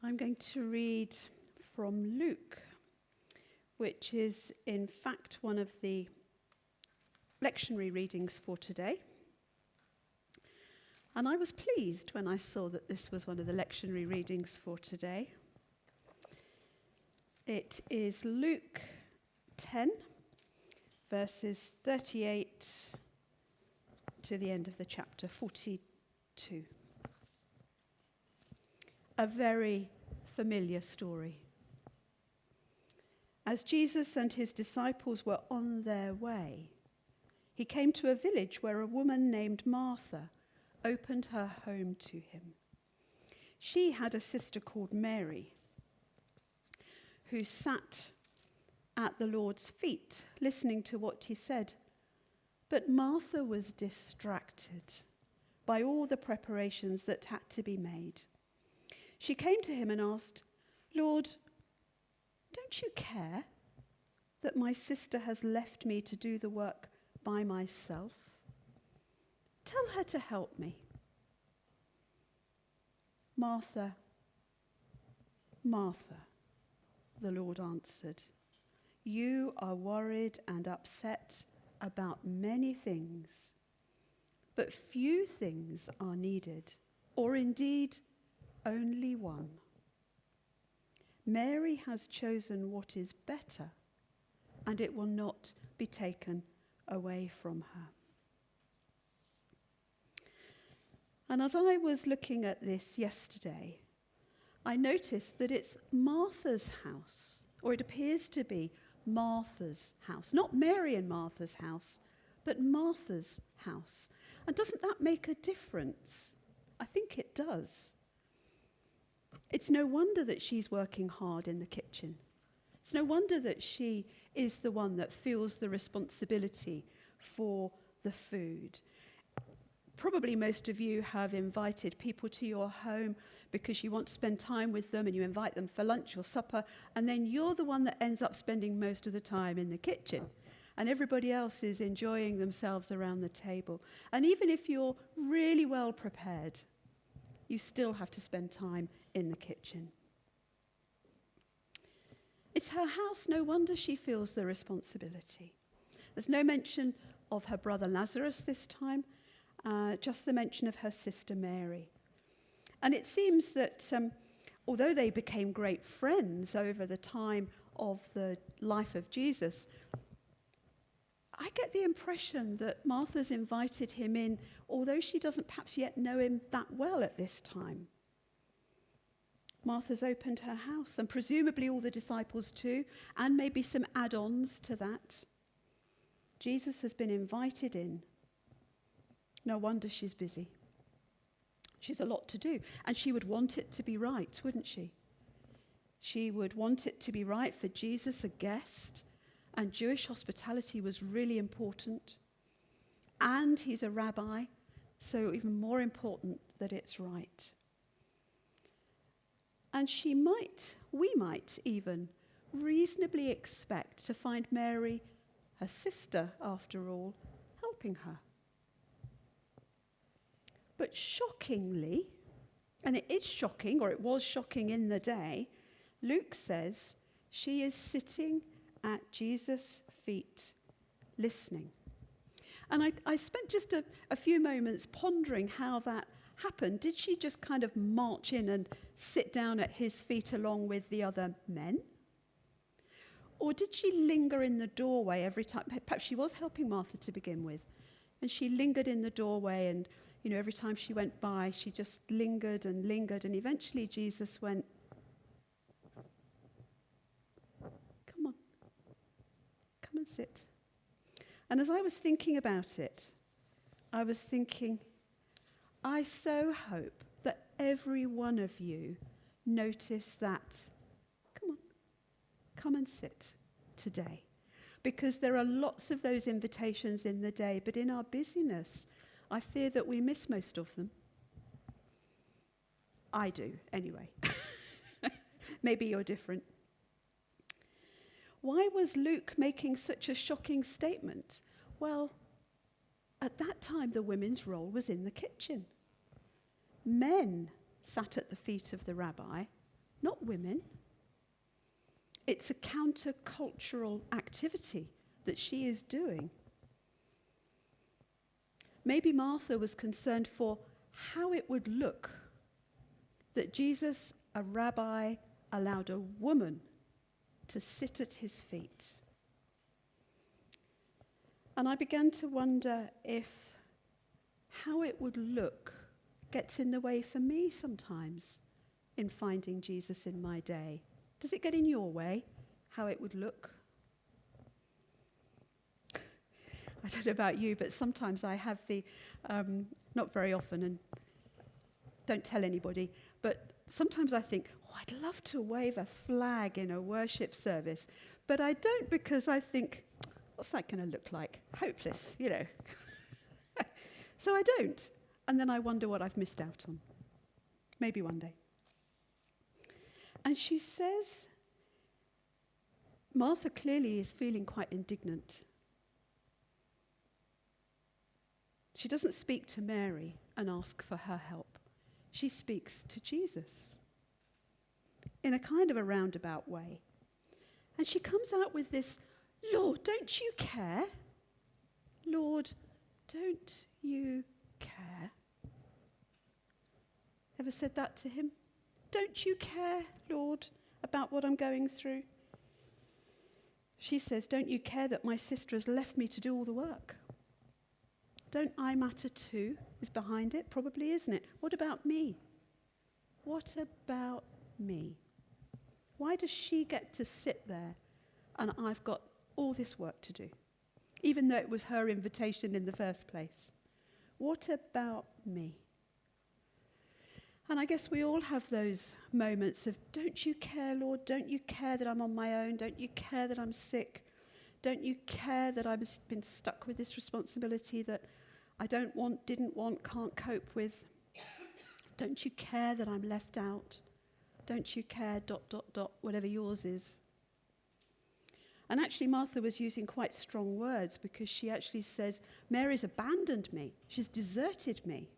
I'm going to read from Luke, which is in fact one of the lectionary readings for today. And I was pleased when I saw that this was one of the lectionary readings for today. It is Luke 10, verses 38 to the end of the chapter, 42. A very familiar story. As Jesus and his disciples were on their way, he came to a village where a woman named Martha opened her home to him. She had a sister called Mary, who sat at the Lord's feet, listening to what he said. But Martha was distracted by all the preparations that had to be made. She came to him and asked, "Lord, don't you care that my sister has left me to do the work by myself? Tell her to help me." "Martha, Martha," the Lord answered, "you are worried and upset about many things, but few things are needed, or indeed only one. Mary has chosen what is better, and it will not be taken away from her." And as I was looking at this yesterday, I noticed that it's Martha's house, or it appears to be Martha's house. Not Mary and Martha's house, but Martha's house. And doesn't that make a difference? I think it does. It's no wonder that she's working hard in the kitchen. It's no wonder that she is the one that feels the responsibility for the food. Probably most of you have invited people to your home because you want to spend time with them, and you invite them for lunch or supper, and then you're the one that ends up spending most of the time in the kitchen, and everybody else is enjoying themselves around the table. And even if you're really well prepared, you still have to spend time in the kitchen. It's her house, no wonder she feels the responsibility. There's no mention of her brother Lazarus this time, just the mention of her sister Mary. And it seems that although they became great friends over the time of the life of Jesus, I get the impression that Martha's invited him in, although she doesn't perhaps yet know him that well at this time. Martha's opened her house, and presumably all the disciples too, and maybe some add-ons to that. Jesus has been invited in. No wonder she's busy. She's a lot to do, and she would want it to be right, wouldn't she? She would want it to be right for Jesus, a guest, and Jewish hospitality was really important. And he's a rabbi, so even more important that it's right. And we might even reasonably expect to find Mary, her sister after all, helping her. But shockingly, and it is shocking, or it was shocking in the day, Luke says she is sitting at Jesus' feet, listening. And I spent just a few moments pondering how that happened. Did she just kind of march in and sit down at his feet along with the other men? Or did she linger in the doorway every time? Perhaps she was helping Martha to begin with, and she lingered in the doorway, and every time she went by, she just lingered, and eventually Jesus went, "Come on, come and sit." And as I was thinking about it, I was thinking, I so hope that every one of you notice that, come and sit today. Because there are lots of those invitations in the day, but in our busyness, I fear that we miss most of them. I do, anyway. Maybe you're different. Why was Luke making such a shocking statement? Well, at that time, the women's role was in the kitchen. Men sat at the feet of the rabbi, not women. It's a counter-cultural activity that she is doing. Maybe Martha was concerned for how it would look that Jesus, a rabbi, allowed a woman to sit at his feet. And I began to wonder if how it would look gets in the way for me sometimes in finding Jesus in my day. Does it get in your way, how it would look? I don't know about you, but sometimes I have the, not very often, and don't tell anybody, but sometimes I think, oh, I'd love to wave a flag in a worship service, but I don't, because I think, what's that going to look like? Hopeless, you know. So I don't. And then I wonder what I've missed out on. Maybe one day. And she says, Martha clearly is feeling quite indignant. She doesn't speak to Mary and ask for her help. She speaks to Jesus in a kind of a roundabout way. And she comes out with this, Lord, don't you care? Lord, don't you care? Ever said that to him? Don't you care, Lord, about what I'm going through? She says, don't you care that my sister has left me to do all the work? Don't I matter too is behind it? Probably, isn't it? What about me? What about me? Why does she get to sit there and I've got all this work to do, even though it was her invitation in the first place? What about me? And I guess we all have those moments of, don't you care, Lord? Don't you care that I'm on my own? Don't you care that I'm sick? Don't you care that I've been stuck with this responsibility that I don't want, didn't want, can't cope with? Don't you care that I'm left out? Don't you care, ... whatever yours is. And actually Martha was using quite strong words, because she actually says, Mary's abandoned me. She's deserted me.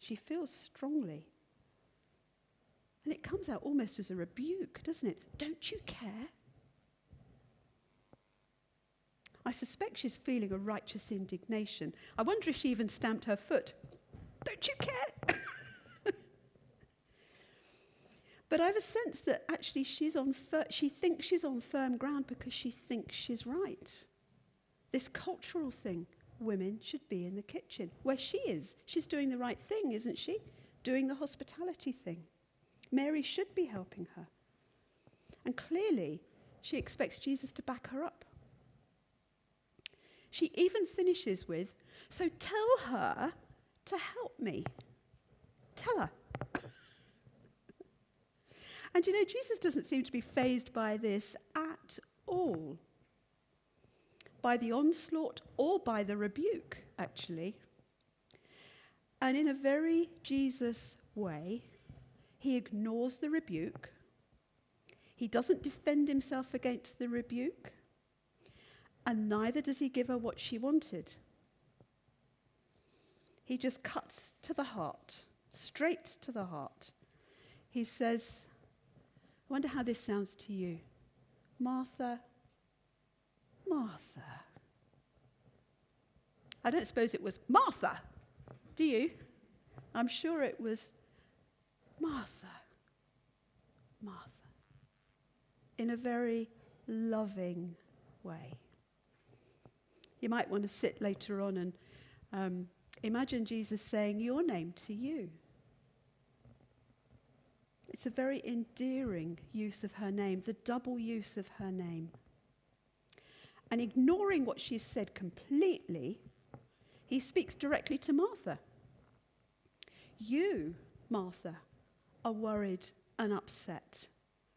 She feels strongly. And it comes out almost as a rebuke, doesn't it? Don't you care? I suspect she's feeling a righteous indignation. I wonder if she even stamped her foot. Don't you care? But I have a sense that actually she thinks she's on firm ground because she thinks she's right. This cultural thing, women should be in the kitchen. Where she is, she's doing the right thing, isn't she? Doing the hospitality thing. Mary should be helping her. And clearly, she expects Jesus to back her up. She even finishes with, so tell her to help me. Tell her. And you know, Jesus doesn't seem to be fazed by this at all. By the onslaught or by the rebuke, actually. And in a very Jesus way, he ignores the rebuke. He doesn't defend himself against the rebuke. And neither does he give her what she wanted. He just cuts to the heart, straight to the heart. He says, I wonder how this sounds to you. Martha, Martha. I don't suppose it was Martha, do you? I'm sure it was Martha, Martha, in a very loving way. You might want to sit later on and imagine Jesus saying your name to you. It's a very endearing use of her name, the double use of her name. And ignoring what she said completely, he speaks directly to Martha. You, Martha, are worried and upset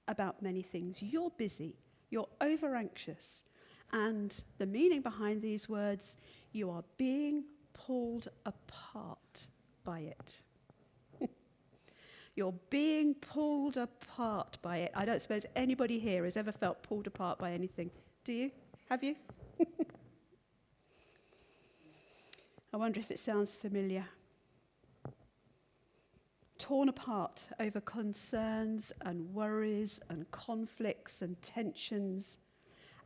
about many things. You're busy. You're over-anxious. And the meaning behind these words, you are being pulled apart by it. You're being pulled apart by it. I don't suppose anybody here has ever felt pulled apart by anything. Do you? Have you? I wonder if it sounds familiar. torn apart over concerns and worries and conflicts and tensions.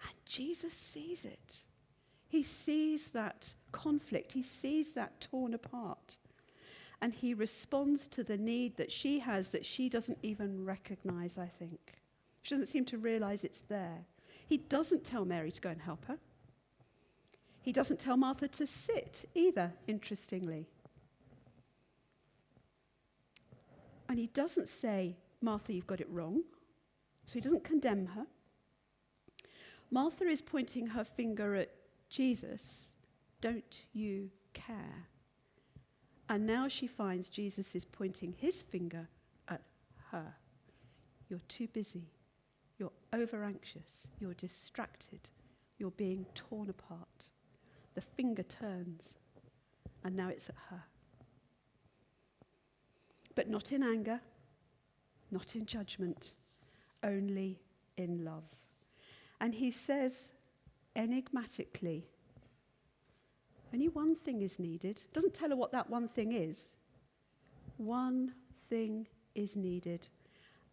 And Jesus sees it. He sees that conflict. He sees that torn apart. And he responds to the need that she has that she doesn't even recognize, I think. She doesn't seem to realize it's there. He doesn't tell Mary to go and help her. He doesn't tell Martha to sit either, interestingly. And he doesn't say, Martha, you've got it wrong. So he doesn't condemn her. Martha is pointing her finger at Jesus. Don't you care? And now she finds Jesus is pointing his finger at her. You're too busy. You're over anxious. You're distracted. You're being torn apart. The finger turns, and now it's at her. But not in anger, not in judgment, only in love. And he says enigmatically, only one thing is needed. Doesn't tell her what that one thing is. One thing is needed.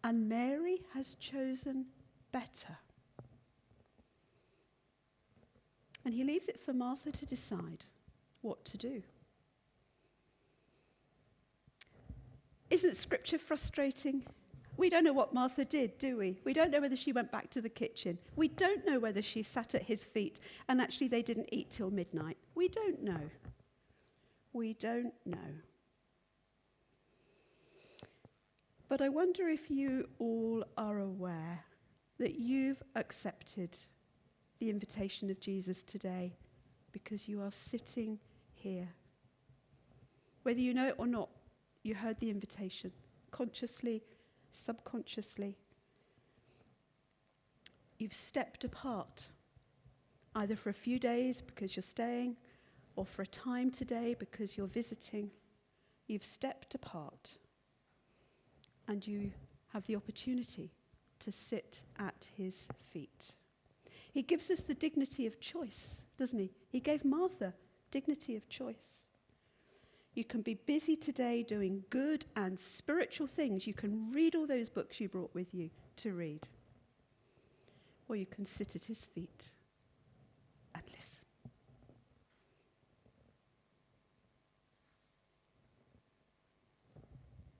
And Mary has chosen better. And he leaves it for Martha to decide what to do. Isn't Scripture frustrating? We don't know what Martha did, do we? We don't know whether she went back to the kitchen. We don't know whether she sat at his feet and actually they didn't eat till midnight. We don't know. We don't know. But I wonder if you all are aware that you've accepted the invitation of Jesus today because you are sitting here. Whether you know it or not, you heard the invitation, consciously, subconsciously. You've stepped apart, either for a few days because you're staying, or for a time today because you're visiting. You've stepped apart, and you have the opportunity to sit at his feet. He gives us the dignity of choice, doesn't he? He gave Martha dignity of choice. You can be busy today doing good and spiritual things. You can read all those books you brought with you to read. Or you can sit at his feet and listen.